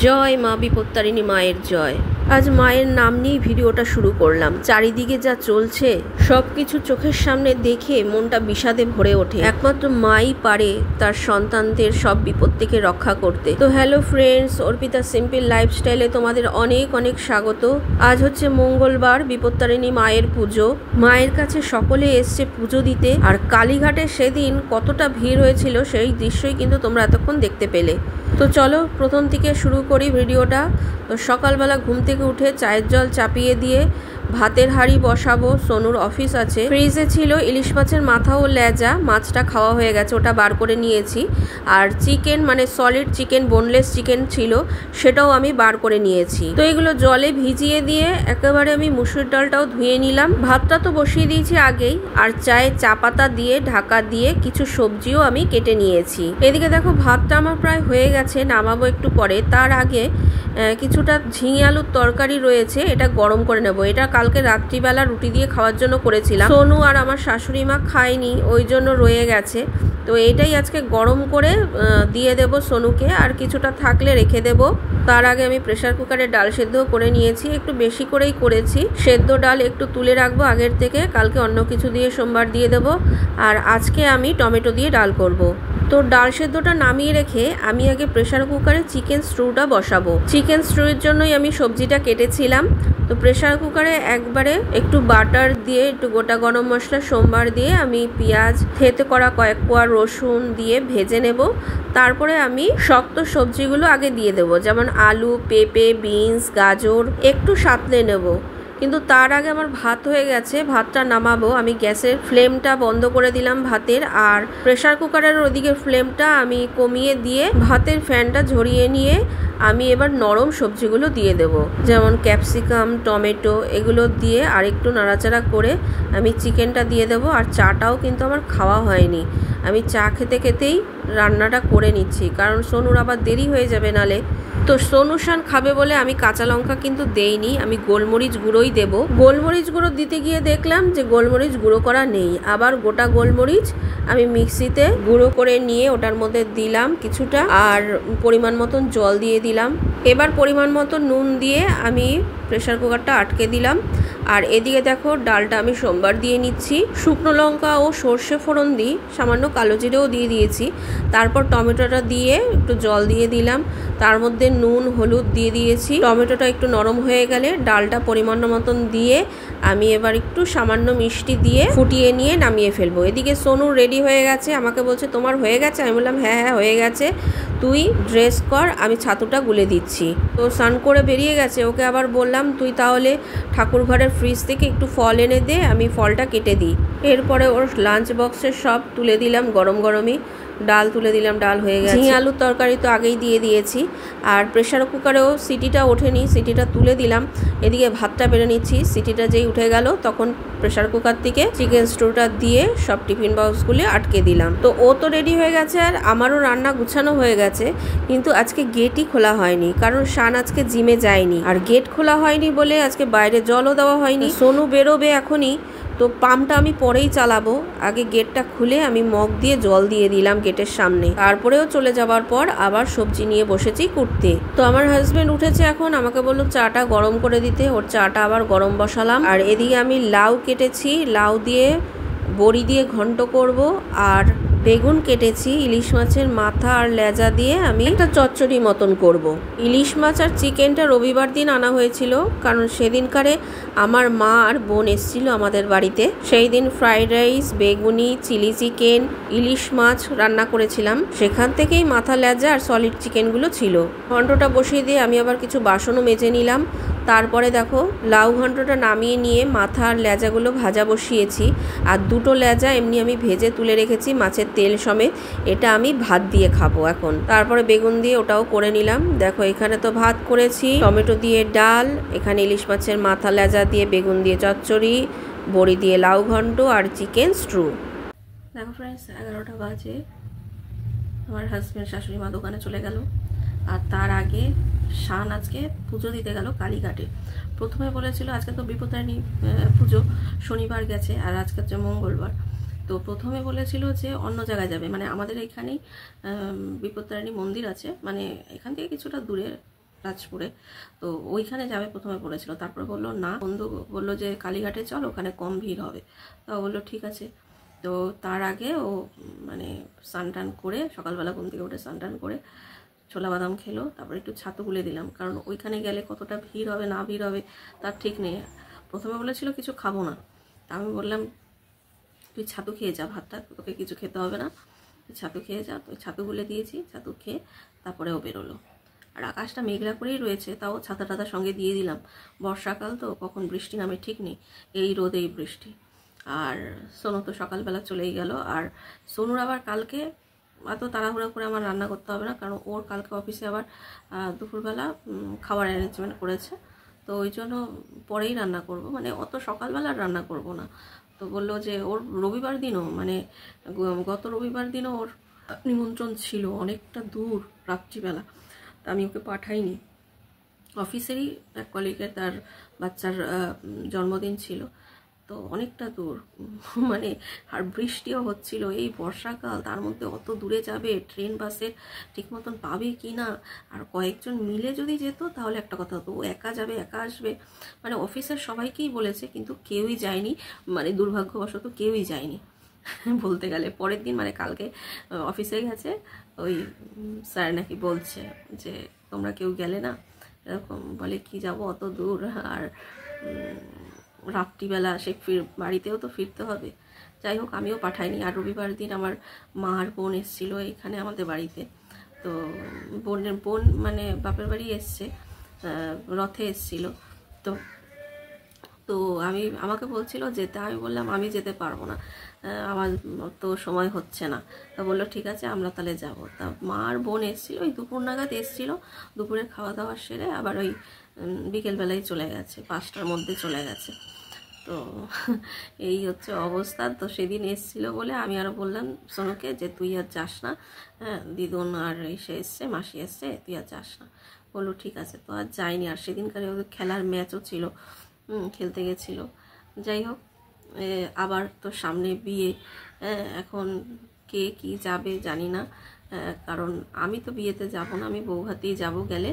জয় মা বিপত্তারিণী মায়ের জয়। আজ মায়ের নাম নিয়েই ভিডিওটা শুরু করলাম। চারিদিকে যা চলছে সবকিছু চোখের সামনে দেখে মনটা বিষাদে ভরে ওঠে। একমাত্র মাই পারে তার সন্তানদের সব বিপদ থেকে রক্ষা করতে। তো হ্যালো ফ্রেন্ডস, অর্পিতা সিম্পল লাইফস্টাইলে তোমাদের অনেক অনেক স্বাগত। আজ হচ্ছে মঙ্গলবার, বিপত্তারিণী মায়ের পুজো। মায়ের কাছে সকলে এসছে পুজো দিতে। আর কালীঘাটে সেদিন কতটা ভিড় হয়েছিল সেই দৃশ্যই কিন্তু তোমরা এতক্ষণ দেখতে পেলে। তো চলো প্রথম থেকে শুরু করি ভিডিওটা। তো সকালবেলা ঘুম থেকে উঠে চায়ের জল চাপিয়ে দিয়ে ভাতের হাঁড়ি বসাবো। সোনুর অফিস আছে। ফ্রিজে ছিল ইলিশ মাছের মাথা ও লেজা, মাছটা খাওয়া হয়ে গেছে, ওটা বার করে নিয়েছি। আর চিকেন মানে সলিড চিকেন, বোনলেস চিকেন ছিল, সেটাও আমি বার করে নিয়েছি। তো এগুলো জলে ভিজিয়ে দিয়ে একেবারে আমি মুসুর ডালটাও ধুয়ে নিলাম। ভাতটা তো বসিয়ে দিয়েছি আগেই, আর চায়ে চা পাতা দিয়ে ঢাকা দিয়ে কিছু সবজিও আমি কেটে নিয়েছি। এদিকে দেখো ভাতটা আমার প্রায় হয়ে গেছে, নামাবো একটু পরে। তার আগে কিছুটা ঝিঙে আলুর তরকারি রয়েছে, এটা গরম করে নেব। এটা কালকে রাত্রিবেলা রুটি দিয়ে খাওয়ার জন্য করেছিলাম। সোনু আর আমার শাশুড়ি মা খায়নি, ওই জন্য রয়ে গেছে। তো এটাই আজকে গরম করে দিয়ে দেব সোনুকে, আর কিছুটা থাকলে রেখে দেব। তার আগে আমি প্রেসার কুকারে ডাল সেদ্ধ করে নিয়েছি, একটু বেশি করেই করেছি। সেদ্ধ ডাল একটু তুলে রাখবো আগের থেকে, কালকে অন্য কিছু দিয়ে সোমবার দিয়ে দেব। আর আজকে আমি টমেটো দিয়ে ডাল করব। তো ডাল সেদ্ধটা নামিয়ে রেখে আমি আগে প্রেসার কুকারে চিকেন স্ট্রুটা বসাবো। চিকেন স্ট্রুর জন্যই আমি সবজিটা কেটেছিলাম। তো প্রেসার কুকারে একবারে একটু বাটার দিয়ে, একটু গোটা গরম মশলা সোমবার দিয়ে, আমি পেঁয়াজ থেতে করা কয়েক কোয়া রসুন দিয়ে ভেজে নেব। তারপরে আমি শক্ত সবজিগুলো আগে দিয়ে দেবো, যেমন আলু, পেঁপে, বিনস, গাজর একটু সাঁতলে নেব। কিন্তু তার আগে আমার ভাত হয়ে গেছে, ভাতটা নামাবো। আমি গ্যাসের ফ্লেমটা বন্ধ করে দিলাম ভাতের, আর প্রেসার কুকারের ওদিকে ফ্লেমটা আমি কমিয়ে দিয়ে ভাতের ফ্যানটা ঝরিয়ে নিয়ে আমি এবার নরম সবজিগুলো দিয়ে দেব, যেমন ক্যাপসিকাম, টমেটো, এগুলো দিয়ে আর একটু নাড়াচাড়া করে আমি চিকেনটা দিয়ে দেব। আর চাটাও কিন্তু আমার খাওয়া হয়নি, আমি চা খেতে খেতেই রান্নাটা করে নিচ্ছি, কারণ সোনুর আবার দেরি হয়ে যাবে নালে। তো সোনুশান খাবে বলে আমি কাঁচা লঙ্কা কিন্তু দেইনি, আমি গোলমরিচ গুঁড়োই দেব। গোলমরিচ গুঁড়ো দিতে গিয়ে দেখলাম যে গোলমরিচ গুঁড়ো করা নেই। আবার গোটা গোলমরিচ আমি মিক্সিতে গুঁড়ো করে নিয়ে ওটার মধ্যে দিলাম কিছুটা, আর পরিমাণ মতন জল দিয়ে দিলাম। এবার পরিমাণ মতো নুন দিয়ে আমি প্রেসার কুকারটা আটকে দিলাম। আর এদিকে দেখো ডালটা আমি সোমবার দিয়ে নিচ্ছি। শুকনো লঙ্কা ও সর্ষে ফোড়ন দিই, সামান্য কালো জিরেও দিয়ে দিয়েছি। তারপর টমেটোটা দিয়ে একটু জল দিয়ে দিলাম, তার মধ্যে নুন হলুদ দিয়ে দিয়েছি। টমেটোটা একটু নরম হয়ে গেলে ডালটা পরিমাণ মতন দিয়ে আমি এবার একটু সামান্য মিষ্টি দিয়ে ফুটিয়ে নিয়ে নামিয়ে ফেলবো। এদিকে সোনু রেডি হয়ে গেছে, আমাকে বলছে তোমার হয়ে গেছে? আমি বললাম হ্যাঁ হ্যাঁ হয়ে গেছে, তুই ড্রেস কর, আমি ছাতুটা গুলে দিচ্ছি। তো স্নান করে বেরিয়ে গেছে। ওকে আবার বললাম তুই তাহলে ঠাকুর ঘরের ফ্রিজ থেকে একটু ফল এনে দে, আমি ফলটা কেটে দিই। এরপরে ওর লাঞ্চ বক্সে সব তুলে দিলাম, গরম গরমই ডাল তুলে দিলাম, ডাল হয়ে গেছে। ঝিঙে আলুর তরকারি তো আগেই দিয়ে দিয়েছি। আর প্রেসার কুকারেও সিটিটা ওঠেনি, সিটিটা তুলে দিলাম। এদিকে ভাতটা বেড়ে নিচ্ছি। সিটিটা যেই উঠে গেল তখন প্রেসার কুকার থেকে চিকেন স্টুটা দিয়ে সব টিফিন বক্সগুলি আটকে দিলাম। তো ও তো রেডি হয়ে গেছে, আর আমারও রান্না গুছানো হয়ে গেছে। কিন্তু আজকে গেটই খোলা হয়নি, কারণ শান আজকে জিমে যায়নি। আর গেট খোলা হয়নি বলে আজকে বাইরে জলও দেওয়া হয়নি। সোনু বেরোবে এখনই, তো পাম্পটা আমি পরেই চালাবো। আগে গেটটা খুলে আমি মগ দিয়ে জল দিয়ে দিলাম গেটের সামনে। তারপরেও চলে যাবার পর আবার সবজি নিয়ে বসেছি কুটতে। তো আমার হাজবেন্ড উঠেছে এখন, আমাকে বললো চাটা গরম করে দিতে, ওর চাটা আবার গরম বসালাম। আর এদিকে আমি লাউ কেটেছি, লাউ দিয়ে বড়ি দিয়ে ঘন্ট করব। আর বেগুন কেটেছি, ইলিশ মাছের মাথা আর লেজা দিয়ে আমি একটা চচ্চড়ি মতন করব। ইলিশ মাছ আর চিকেনটা রবিবার দিন আনা হয়েছিল, কারণ সেদিনকারে আমার মা আর বোন এসেছিল আমাদের বাড়িতে। সেই দিন ফ্রাইড রাইস, বেগুনি, চিলি চিকেন, ইলিশ মাছ রান্না করেছিলাম, সেখান থেকেই মাথা, লেজা আর সলিড চিকেনগুলো ছিল। ঘন্টটা বসিয়ে দিয়ে আমি আবার কিছু বাসনও মেজে নিলাম। তারপরে দেখো লাউ ঘন্টটা নামিয়ে নিয়ে মাথা আর লেজাগুলো ভাজা বসিয়েছি। আর দুটো লেজা এমনি আমি ভেজে তুলে রেখেছি মাছের তেল সমেত, এটা আমি ভাত দিয়ে খাবো এখন। তারপরে বেগুন দিয়ে ওটাও করে নিলাম। দেখো এখানে তো ভাত করেছি, টমেটো দিয়ে ডাল, এখানে ইলিশ মাছের মাথা, লেজা দিয়ে বেগুন দিয়ে চচ্চড়ি, বড়ি দিয়ে লাউ ঘন্ট আর চিকেন স্ট্রু। দেখো ফ্রেন্ডস 11টা বাজে, আমার হাজব্যান্ড শাশুড়ি মা দোকানে চলে গেল। আর তার আগে শান আজকে পুজো দিতে গেল কালীঘাটে। প্রথমে বলেছিল আজকে তো বিপত্তারিণী পুজো, শনিবার গেছে আর আজকে হচ্ছে মঙ্গলবার। তো প্রথমে বলেছিল যে অন্য জায়গায় যাবে, মানে আমাদের এখানেই বিপত্তারিণী মন্দির আছে, মানে এখান থেকে কিছুটা দূরে তাজপুরে, তো ওইখানে যাবে প্রথমে বলেছিল, তারপরে বললো না, বন্ধু বললো যে কালীঘাটে চল, ওখানে কম ভিড় হবে। তা বললো ঠিক আছে। তো তার আগে ও মানে স্নান করে সকালবেলা ঘুম থেকে উঠে স্নান করে ছোলা বাদাম খেলো, তারপরে একটু ছাতু গুলে দিলাম, কারণ ওইখানে গেলে কতটা ভিড় হবে না ভিড় হবে তার ঠিক নেই। প্রথমে বলেছিল কিছু খাবো না, তা আমি বললাম তুই ছাতু খেয়ে যা, ভাতটা তোকে কিছু খেতে হবে না, ছাতু খেয়ে যা। তো ছাতু গুলে দিয়েছি, ছাতু খেয়ে তারপরে ও বেরোলো। আর আকাশটা মেঘলা করেই রয়েছে, তাও ছাতা টাতার সঙ্গে দিয়ে দিলাম, বর্ষাকাল তো কখন বৃষ্টি নামে ঠিক নেই, এই রোদ এই বৃষ্টি। আর সোনু তো সকালবেলা চলেই গেল। আর সোনুর আবার কালকে এত তাড়াহুড়া করে আমার রান্না করতে হবে না, কারণ ওর কালকে অফিসে আবার দুপুরবেলা খাবার অ্যারেঞ্জমেন্ট করেছে, তো ওই জন্য পরেই রান্না করব, মানে অত সকালবেলা রান্না করব না। তো বললো যে ওর রবিবার দিনও মানে গত রবিবার দিনও ওর নিমন্ত্রণ ছিল অনেকটা দূর রাত্রিবেলা, তা আমি ওকে পাঠাইনি। অফিসেরই এক কলিগের তার বাচ্চার জন্মদিন ছিল, তো অনেকটা দূর, মানে আর বৃষ্টিও হচ্ছিল, এই বর্ষাকাল, তার মধ্যে অত দূরে যাবে, ট্রেন বাসের ঠিক মতন পাবে কি না। আর কয়েকজন মিলে যদি যেত তাহলে একটা কথা হতো, ও একা যাবে একা আসবে, মানে অফিসের সবাইকেই বলেছে কিন্তু কেউই যায়নি, মানে দুর্ভাগ্যবশত কেউই যায়নি বলতে গেলে। পরের দিন মানে কালকে অফিসে গেছে, ওই স্যার নাকি বলছে যে তোমরা কেউ গেলে না, এরকম বলে কি যাব অত দূর, আর রাত্রিবেলা সে বাড়িতেও তো ফিরতে হবে। যাই হোক আমিও পাঠাইনি। আর রবিবার দিন আমার মা আর বোন এসেছিল এখানে আমাদের বাড়িতে, তো বোন মানে বাপের বাড়ি এসছে, রথে এসছিল, তো তো আমাকে বলছিল যেতে, আমি বললাম আমি যেতে পারবো না, আমার তো সময় হচ্ছে না। তা বললো ঠিক আছে আমরা তাহলে যাব। তা মা আর বোন এসেছিলো, ওই দুপুর নাগাদ এসেছিলো, দুপুরের খাওয়া দাওয়া সেরে আবার ওই বিকেলবেলায় চলে গেছে, 5টার মধ্যে চলে গেছে। তো এই হচ্ছে অবস্থা। তো সেদিন এসেছিলো বলে আমি আরও বললাম সোনুকে যে তুই আর যাস না, হ্যাঁ দিদুন আর এসে এসছে, মাসি এসছে, তুই আর যাস না। বললো ঠিক আছে, তো আর যাইনি। আর সেদিনকারে ওদের খেলার ম্যাচও ছিল, খেলতে গেছিলো। যাই হোক আবার তো সামনে বিয়ে, এখন কে কি যাবে জানি না, কারণ আমি তো বিয়েতে যাব না, আমি বৌভাতেই যাব গেলে।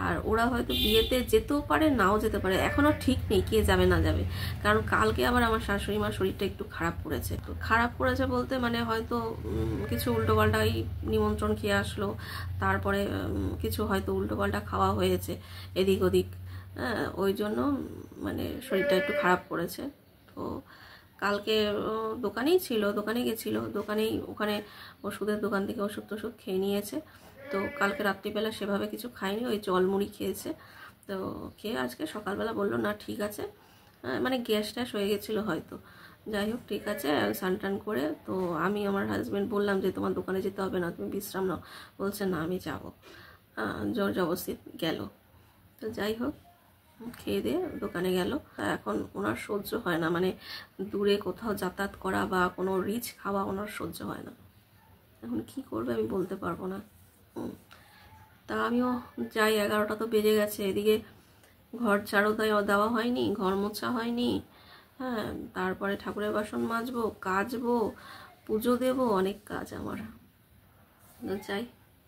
আর ওরা হয়তো বিয়েতে যেতেও পারে নাও যেতে পারে, এখনও ঠিক নেই কে যাবে না যাবে। কারণ কালকে আবার আমার শাশুড়ি মার শরীরটা একটু খারাপ করেছে, তো খারাপ করেছে বলতে মানে হয়তো কিছু উল্টোপাল্টাই নিমন্ত্রণ খেয়ে আসলো, তারপরে কিছু হয়তো উল্টোপাল্টা খাওয়া হয়েছে এদিক ওদিক, ওই জন্য মানে শরীরটা একটু খারাপ করেছে। তো কালকে দোকানেই ছিল, দোকানে গেছিলো, দোকানেই ওখানে ওষুধের দোকান থেকে ওষুধ টষুধ খেয়ে নিয়েছে। তো কালকে রাত্রিবেলা সেভাবে কিছু খায়নি, ওই জল মুড়ি খেয়েছে। তো খেয়ে আজকে সকালবেলা বললো না ঠিক আছে, মানে গ্যাস ট্যাস হয়ে গেছিলো হয়তো। যাই হোক ঠিক আছে স্নান করে, তো আমি আমার হাজব্যান্ড বললাম যে তোমার দোকানে যেতে হবে না, তুমি বিশ্রাম নাও। বলছে না আমি যাবো, জোর জবরদস্তি গেল। তো যাই হোক খেয়ে দিয়ে দোকানে গেল। এখন ওনার সহ্য হয় না, মানে দূরে কোথাও যাতায়াত করা বা কোনো রিচ খাওয়া ওনার সহ্য হয় না। এখন কি করবে আমি বলতে পারবো না। তা আমিও যাই, 11টা তো বেজে গেছে, এদিকে ঘর ঝাড়ু দেওয়া হয়নি, ঘর মোছা হয়নি, হ্যাঁ তারপরে ঠাকুরের বাসন মাজবো, কাচবো, পুজো দেবো, অনেক কাজ আমার। যাই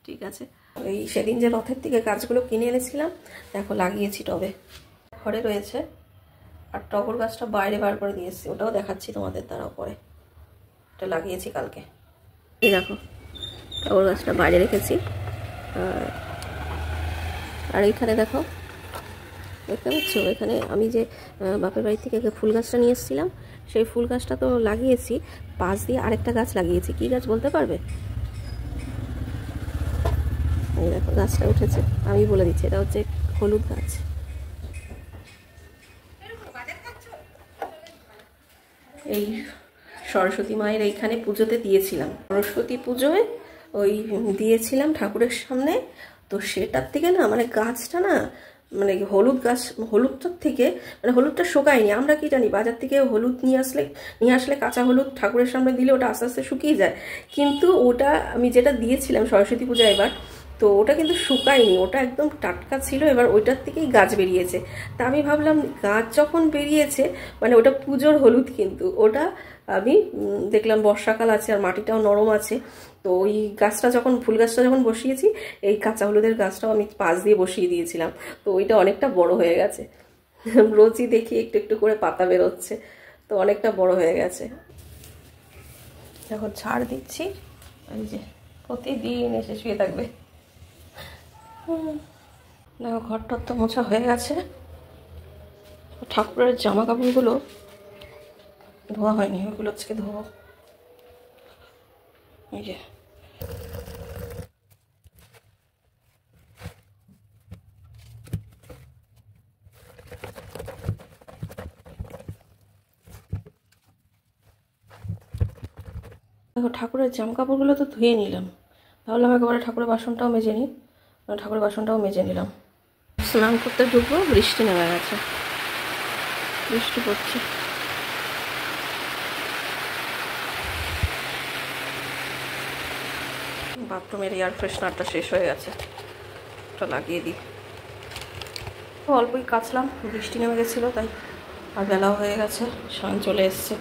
ঠিক আছে। এই সেদিন যে রথের থেকে গাছগুলো কিনে এনেছিলাম দেখো লাগিয়েছি টবে, ঘরে রয়েছে। আর টগর গাছটা বাইরে বার করে দিয়েছি, ওটাও দেখাচ্ছি তোমাদের দ্বারা পরে, এটা লাগিয়েছি কালকে। এই দেখো টগর গাছটা বাইরে রেখেছি। আর এইখানে দেখো দেখতে পাচ্ছ, এখানে আমি যে বাপের বাড়ি থেকে ফুল গাছটা নিয়ে এসেছিলাম, সেই ফুল গাছটা তো লাগিয়েছি, পাশ দিয়ে আরেকটা গাছ লাগিয়েছি। কি গাছ বলতে পারবে? এই দেখো গাছটা উঠেছে, আমি বলে দিচ্ছি, এটা হচ্ছে হলুদ গাছ। এই সরস্বতী মায়ের এইখানে পুজোতে দিয়েছিলাম, সরস্বতী পুজোয় ওই দিয়েছিলাম ঠাকুরের সামনে। তো সেটার থেকে না মানে গাছটা না মানে হলুদ গাছ, হলুদটার থেকে মানে হলুদটা শুকায়নি। আমরা কি জানি বাজার থেকে হলুদ নিয়ে আসলে কাঁচা হলুদ ঠাকুরের সামনে দিলে ওটা আস্তে আস্তে শুকিয়ে যায়, কিন্তু ওটা আমি যেটা দিয়েছিলাম সরস্বতী পূজা এবার, তো ওটা কিন্তু শুকায়নি, ওটা একদম টাটকা ছিল। এবার ওইটার থেকেই গাছ বেরিয়েছে। তা আমি ভাবলাম গাছ যখন বেরিয়েছে মানে ওটা পুজোর হলুদ, কিন্তু ওটা আমি দেখলাম বর্ষাকাল আছে আর মাটিটাও নরম আছে। তো ওই গাছটা যখন ফুল গাছটা যখন বসিয়েছি, এই কাঁচা হলুদের গাছটাও আমি পাশ দিয়ে বসিয়ে দিয়েছিলাম। তো ওইটা অনেকটা বড় হয়ে গেছে, রোজই দেখি একটু একটু করে পাতা বেরোচ্ছে, তো অনেকটা বড় হয়ে গেছে। এখন ছাড় দিচ্ছি, এই যে প্রতিদিন এসে শুয়ে থাকবে। দেখো ঘরটার তো মোছা হয়ে গেছে, ঠাকুরের জামা কাপড়গুলো ধোয়া হয়নি, ওগুলো আজকে ধোবো। এই যে দেখো ঠাকুরের জামা কাপড়গুলো তো ধুয়ে নিলাম, ভাবলাম একেবারে ঠাকুরের বাসনটাও মেজে নিই। ঠাকুরের বাসনটাও মেজে নিলাম। স্নান করতে ঢুকবো, বৃষ্টি নেমে গেছে, বৃষ্টি পড়ছে। বাথরুমের এয়ার ফ্রেশনারটা শেষ হয়ে গেছে, ওটা লাগিয়ে দিই। অল্পই কাচলাম, বৃষ্টি নেমে গেছিলো তাই, আর বেলাও হয়ে গেছে, স্নান চলে এসছে।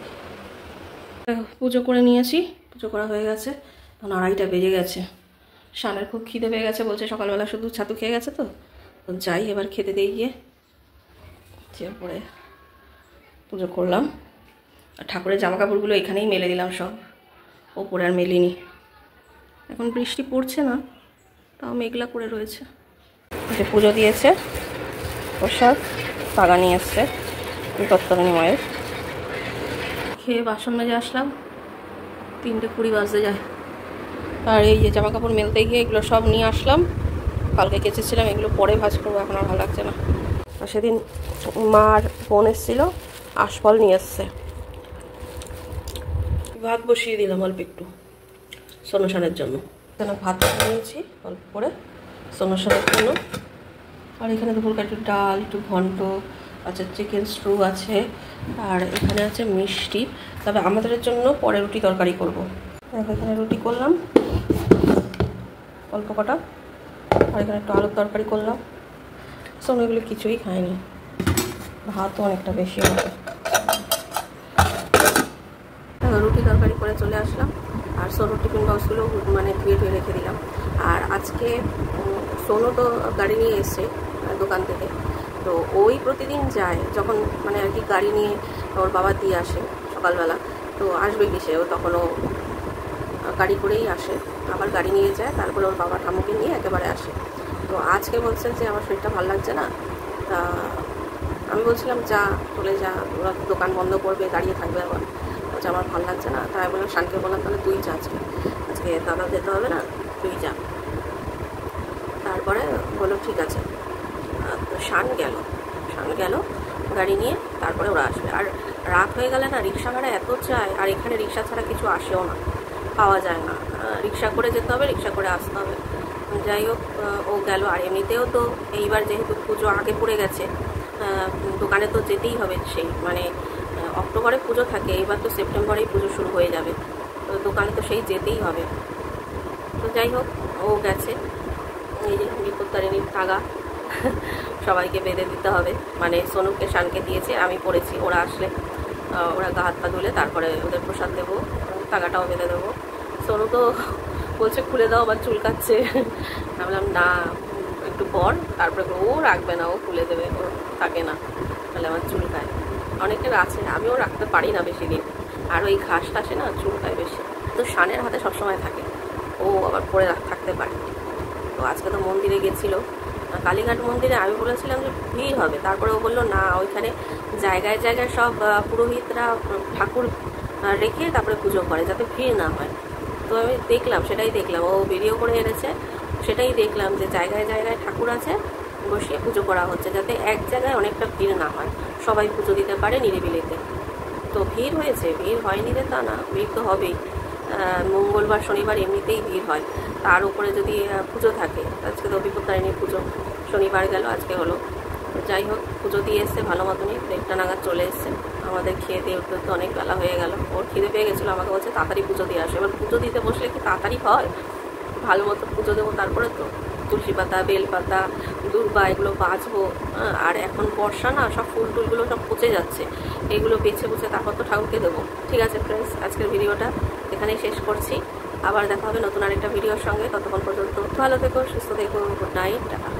পুজো করে নিয়েছি, পুজো করা হয়ে গেছে, তখন 2:30টা বেজে গেছে। স্নানের খুব খিদে পেয়ে গেছে, বলছে সকালবেলা শুধু ছাতু খেয়ে গেছে, তো যাই এবার খেতে দিয়ে গিয়ে পরে পুজো করলাম। আর ঠাকুরের জামা কাপড়গুলো এখানেই মেলে দিলাম সব, ওপরে আর মেলিনি। এখন বৃষ্টি পড়ছে না, তাও মেঘলা করে রয়েছে। যে পুজো দিয়েছে, প্রসাদ পাগা নিয়ে এসছে বিপত্তারিণী মায়ের। খেয়ে বাসন মেজে আসলাম, 3:20 বাজতে যায়। আর এই যে জামা কাপড় মেলতে গিয়ে এগুলো সব নিয়ে আসলাম, কালকে কেচেছিলাম, এগুলো পরে ভাঁজ করবো, এখন আর ভালো লাগছে না। আর সেদিন মার বোন এসেছিল, আশফল নিয়ে এসছে। ভাত বসিয়ে দিলাম অল্প একটু সোনসানের জন্য, এখানে ভাত নিয়েছি অল্প করে সোনসানের জন্য। আর এখানে দুপুরকার একটু ডাল, একটু ঘন্ট আছে, চিকেন স্ট্রু আছে, আর এখানে আছে মিষ্টি। তবে আমাদের জন্য পরে রুটি তরকারি করব। এখানে রুটি করলাম অল্প কটা, আর এখানে একটু আলুর তরকারি করলাম। সোনু এগুলো কিছুই খায়নি, ভাতও অনেকটা বেশি হবে। রুটি তরকারি করে চলে আসলাম, আর সোনুর টিফিন বক্সগুলো মানে ধুয়ে ধুয়ে রেখে দিলাম। আর আজকে সোনু তো গাড়ি নিয়ে এসছে দোকান থেকে, তো ওই প্রতিদিন যায় যখন মানে আর কি গাড়ি নিয়ে ওর বাবা দিয়ে আসে সকালবেলা। তো আসবে কিসে, ও তখনও গাড়ি করেই আসে, আবার গাড়ি নিয়ে যায়, তারপরে ওর বাবা ঠাম্মুকে নিয়ে একেবারে আসে। তো আজকে বলছে যে আমার শরীরটা ভালো লাগছে না। তা আমি বলছিলাম যা চলে যা, ওরা দোকান বন্ধ করবে, দাঁড়িয়ে থাকবে আবার। বলছে আমার ভালো লাগছে না। তাই বললাম শানকে বললাম তাহলে তুই যা, আজকে দাদা যেতে হবে না, তুই যা। তারপরে বললো ঠিক আছে। তো শান গেল গাড়ি নিয়ে, তারপরে ওরা আসবে। আর রাত হয়ে গেলে না রিক্সা ভাড়া এত চায়, আর এখানে রিক্সা ছাড়া কিছু আসেও না, পাওয়া যায় না, রিক্সা করে যেতে হবে, রিক্সা করে আসতে হবে। যাই হোক ও গেল। আর এমনিতেও তো এইবার যেহেতু পুজো আগে পড়ে গেছে, দোকানে তো যেতেই হবে, সেই মানে অক্টোবরে পুজো থাকে, এইবার তো সেপ্টেম্বরেই পুজো শুরু হয়ে যাবে, তো দোকানে তো সেই যেতেই হবে। তো যাই হোক ও গেছে। এই যে বিপত্তারিণীর তাগা সবাইকে বেঁধে দিতে হবে, মানে সোনুকে শানকে দিয়েছে, আমি পড়েছি। ওরা আসলে ওরা গা হাত পা ধুলে তারপরে ওদের প্রসাদ দেবো, তাগাটাও বেঁধে দেবো। সোনু তো বলছে খুলে দাও, আবার চুলকাচ্ছে। আমি বললাম না একটু পর, তারপরে ও রাখবে না, ও খুলে দেবে, ও থাকে না, তাহলে আমার চুলকায়। অনেকের আছে, আমিও রাখতে পারি না বেশি দিন, আর ওই ঘাস টাসে না চুলকায় বেশি। তো শানের হাতে সবসময় থাকে, ও আবার পরে থাকতে পারে। তো আজকে তো মন্দিরে গেছিলো, কালীঘাট মন্দিরে। আমি বলেছিলাম যে ভিড় হবে, তারপরে ও বললো না, ওইখানে জায়গায় জায়গায় সব পুরোহিতরা ঠাকুর রেখে তারপরে পুজো করে, যাতে ভিড় না হয়। তো আমি দেখলাম, সেটাই দেখলাম, ও ভিডিও করে এনেছে, সেটাই দেখলাম যে জায়গায় জায়গায় ঠাকুর আছে, বসিয়ে পুজো করা হচ্ছে, যাতে এক জায়গায় অনেকটা ভিড় না হয়, সবাই পুজো দিতে পারে নিরিবিলিতে। তো ভিড় হয়েছে, ভিড় হয়নি রে তা না, ভিড় তো হবেই। মঙ্গলবার শনিবার এমনিতেই ভিড় হয়, তার উপরে যদি পুজো থাকে। আজকে তো বিপত্তারিণী পুজো, শনিবার গেল, আজকে হলো। যাই হোক পুজো দিয়ে এসছে ভালো মতনই, 1:30 নাগাদ চলে এসছে। আমাদের খেয়ে দিয়ে উঠতে তো অনেক বেলা হয়ে গেল। ওর খিদে পেয়ে গেছিলো, আমাকে বলছে তাড়াতাড়ি পুজো দিয়ে আসে। এবার পুজো দিতে বসলে কি তাড়াতাড়ি হয়? ভালো মতো পুজো দেবো, তারপরে তো তুলসী পাতা, বেল পাতা, দূর্বা এগুলো বাছবো। আর এখন বর্ষা না, সব ফুল টুলগুলো সব পচে যাচ্ছে, এগুলো বেছে বুঝে তারপর তো ঠাকুরকে দেবো। ঠিক আছে ফ্রেন্ডস, আজকের ভিডিওটা এখানেই শেষ করছি। আবার দেখা হবে নতুন আরেকটা ভিডিওর সঙ্গে। ততক্ষণ পর্যন্ত ভালো থেকো, সুস্থ থেকো, গুড নাইট, টাটা।